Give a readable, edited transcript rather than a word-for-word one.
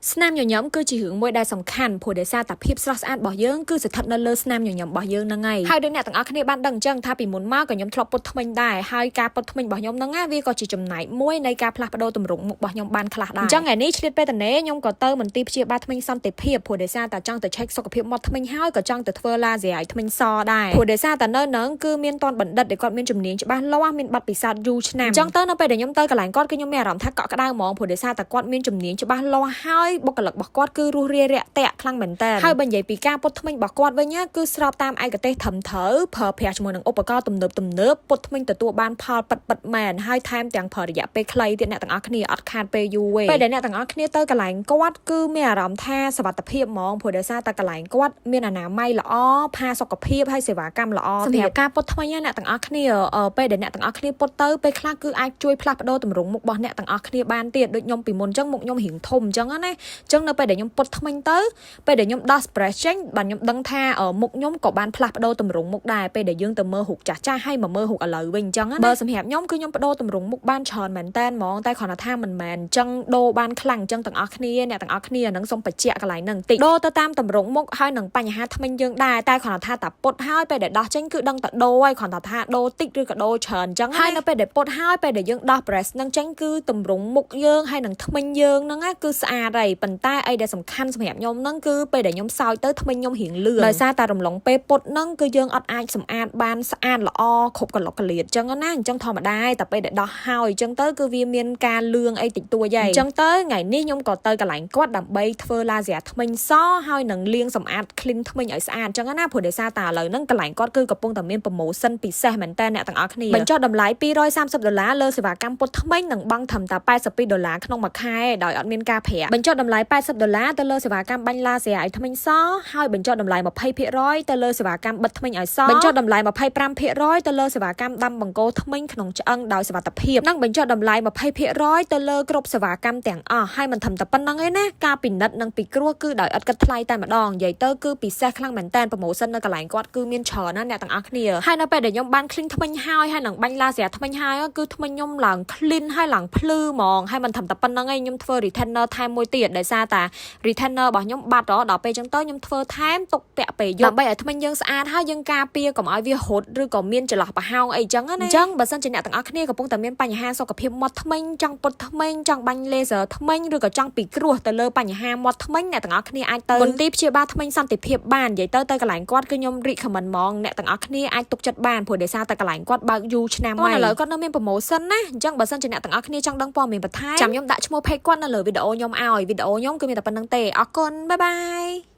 ស្នាមញញឹមគឺជារឿងមួយដែលសំខាន់ព្រោះដោយសារតែភាពស្រស់ស្អាតរបស់យើងគឺស្ថិតនៅលើស្នាមញញឹមរបស់យើងហ្នឹងហើយដូចអ្នកទាំងអស់គ្នាបានដឹងអញ្ចឹងថាពីមុនមកក៏ខ្ញុំធ្លាប់ពុតធ្មេញដែរហើយការពុតធ្មេញរបស់ខ្ញុំហ្នឹងវាក៏ជាចំណែកមួយនៃការផ្លាស់ប្ដូរទម្រង់មុខរបស់ខ្ញុំបានខ្លះដែរអញ្ចឹងថ្ងៃនេះឆ្លៀតពេលតនេខ្ញុំក៏ទៅមន្ទីរព្យាបាលធ្មេញសន្តិភាពព្រោះដោយសារតែចង់ទៅឆែកសុខភាពមាត់ធ្មេញហើយក៏ចង់ទៅធ្វើឡាស៊ែរឲ្យធ្មេញសដែរព្រោះដោយសារតែនៅហ្នឹងគឺមានតនបណ្ឌិតដែលគាត់មានជំនាញច្បាស់លាស់មានបទពិសោធន៍យូរឆ្នាំអញ្ចឹងទៅនៅពេលដែលខ្ញុំទៅកន្លែងគាត់គឺខ្ញុំមានអារម្មណ៍ថាកក់ក្ដៅហ្មងព្រោះដោយសារតែគាត់មានជំនាញច្បាស់លាស់ហើយបុគ្គលិករបស់គាត់គឺរស់រាយរាក់ទាក់ខ្លាំងមែនតើហើយបើនិយាយពីការពុតធ្មេញរបស់គាត់វិញគឺស្របតាមឯកទេសត្រឹមត្រូវប្រើប្រាស់ជាមួយនឹងឧបករណ៍ទំនើបពុតធ្មេញទទួលបានផលពិតមែនហើយថែមទាំងប្រើរយៈពេលខ្លីទៀតអ្នកទាំងអស់គ្នាអត់ខាតពេលយូរទេពេលដែលអ្នកទាំងអស់គ្នាទៅកន្លែងគាត់គឺមានអារម្មណ៍ថាសុវត្ថិភាពហ្មងព្រោះដោយសារតែកន្លែងគាត់មានអនាម័យល្អផាសុខភាពហើយសេវាកម្មល្អសម្រាប់ការពុតធ្មេញអ្នកទាំងអស់គ្នាពេលដែលអ្នកទាំងអស់គ្នាពុតទៅពេលខ្លះគឺអាចជួយផ្លាស់ប្ដូរទម្រង់មុខរបស់អ្នកទាំងអស់គ្នាបានទៀតដូចខ្ញុំពីមុនអញ្ចឹងមុខខ្ញុំរៀងធំអញ្ចឹងណាអញ្ចឹងនៅពេលដែលខ្ញុំពុតធ្មេញទៅពេលដែលខ្ញុំដោះ spray ចេញបាទខ្ញុំដឹងថាមុខខ្ញុំក៏បានផ្លាស់ប្ដូរទម្រង់មុខដែរពេលដែលយើងទៅមើលរូបចាស់ហើយមកមើលរូបឥឡូវវិញអញ្ចឹងណាបើសម្រាប់ខ្ញុំគឺខ្ញុំបដូរទម្រង់មុខបានច្រើនមែនតើហ្មងតែគ្រាន់តែថាមិនមែនអញ្ចឹងដូរបានខ្លាំងអញ្ចឹងទាំងអស់គ្នាអ្នកទាំងអស់គ្នានឹងសូមបញ្ជាក់កន្លែងហ្នឹងតិចដូរទៅតាមទម្រង់មុខហើយនឹងបញ្ហាធ្មេញយើងដែរតែគ្រាន់តែថាតាពុតហើយពេលដែលដោះចេញគឺដឹងតែដូរហើយគ្រាន់តែថាដូរតិចឬក៏ដូរច្រើនអញ្ចឹងហើយនៅពេលដែលពុតហើយពេលដែលយើងដោះ press ហ្នឹងចេញគឺទម្រង់មុខយើងហើយនឹងធ្មេញយើងហ្នឹងគឺស្អាតហើយប៉ុន្តែអីដែលសំខាន់សម្រាប់ខ្ញុំហ្នឹងគឺពេលដែលខ្ញុំសើចទៅធ្មេញខ្ញុំរៀងលឿងដោយសារតែរំលងពេលពុតហ្នឹងគឺយើងអត់អាចសម្អាតបានស្អាតល្អគ្រប់កន្លុកកលៀតអញ្ចឹងណាអញ្ចឹងធម្មតាតែពេលដែលដោះហើយអញ្ចឹងទៅគឺវាមានការលឿងអីតិចតួចហើយអញ្ចឹងទៅថ្ងៃនេះខ្ញុំក៏ទៅកន្លែងគាត់ដើម្បីធ្វើឡាស៊ែរធ្មេញសហើយនឹងលាងសម្អាត clean ធ្មេញឲ្យស្អាតអញ្ចឹងណាព្រោះដោយសារតែឥឡូវហ្នឹងកន្លែងគាត់គឺកំពុងតែមាន promotion ពិសេសមែនតើអ្នកទាំងអស់គ្នាបញ្ចុះតម្លៃ$230លើសេវាកម្មពុតធ្មេញនិងបង់ត្រឹមតែ$82ក្នុងមួយខែដោយអត់មានការប្រាក់បញ្ចុះតម្លៃ$80ទៅលើសេវាកម្មបាញ់ឡាស៊ែរឲ្យធ្មេញសហើយបញ្ចុះតម្លៃ20%ទៅលើសេវាកម្មបិទធ្មេញឲ្យសបញ្ចុះតម្លៃ25%ទៅលើសេវាកម្មដាំបង្គោលធ្មេញក្នុងឆ្អឹងដោយសុវត្ថិភាពនិងបញ្ចុះតម្លៃ20%ទៅលើគ្រប់សេវាកម្មទាំងអស់ហើយមិនត្រឹមតែប៉ុណ្្នឹងទេណាការពិនិត្យនិងពិគ្រោះគឺដោយឥតគិតថ្លៃតែម្ដងនិយាយទៅគឺពិសេសខ្លាំងមែនតើ promotion នៅកន្លែងគាត់គឺមានច្រើនណាស់អ្នកទាំងអស់គ្នាហើយនៅពេលដែលខ្ញុំបាន clean ធ្មេញហើយនឹងបាញ់ឡាស៊ែរធ្មេញហើយគឺធ្មេញខ្ញុំឡើង clean ហើយឡើងភ្លឺហ្មងហើយមិនត្រឹមតែប៉ុណ្្នឹងទេខ្ញុំធ្វើ retainer ថែមមួយទៀតដោយសារតែ retainer របស់ខ្ញុំបាត់ដល់ពេលចឹងទៅខ្ញុំធ្វើថែមទុកពាក់ពេលយប់ដើម្បីឲ្យធ្មេញយើងស្អាតហើយយើងការពារកុំឲ្យវារត់ឬក៏មានចន្លោះប្រហោងអីចឹងណាអញ្ចឹងបើសិនជាអ្នកទាំងអស់គ្នាកំពុងតែមានបញ្ហាសុខភាពមាត់ធ្មេញចង់ពុតធ្មេញចង់បាញ់ laser ធ្មេញឬក៏ចង់ពិគ្រោះទៅលើបញ្ហាមាត់ធ្មេញអ្នកទាំងអស់គ្នាអាចទៅមន្ទីរព្យាបាលធ្មេញសន្តិភាពបាននិយាយទៅកន្លែងគាត់គឺខ្ញុំ recommend ហ្មងអ្នកទាំងអស់គ្នាអាចទុកចិត្តបានព្រោះដោយសារតែកន្លែងគាត់បើកយូរឆ្នាំហើយឥឡូវគាត់នៅមាន promotion ណាអញ្ចឹងបើសិនជាអ្នកទាំងអស់គ្នាចង់ដឹងព័ត៌មានបន្ថែមចាំខ្ញុំដាក់ឈ្មោះ page គាត់នៅលើវីដេអូខ្ញុំឲ្យវីដេអូខ្ញុំគឺមានតែប៉ុណ្្នឹងទេអរគុណបាយបាយ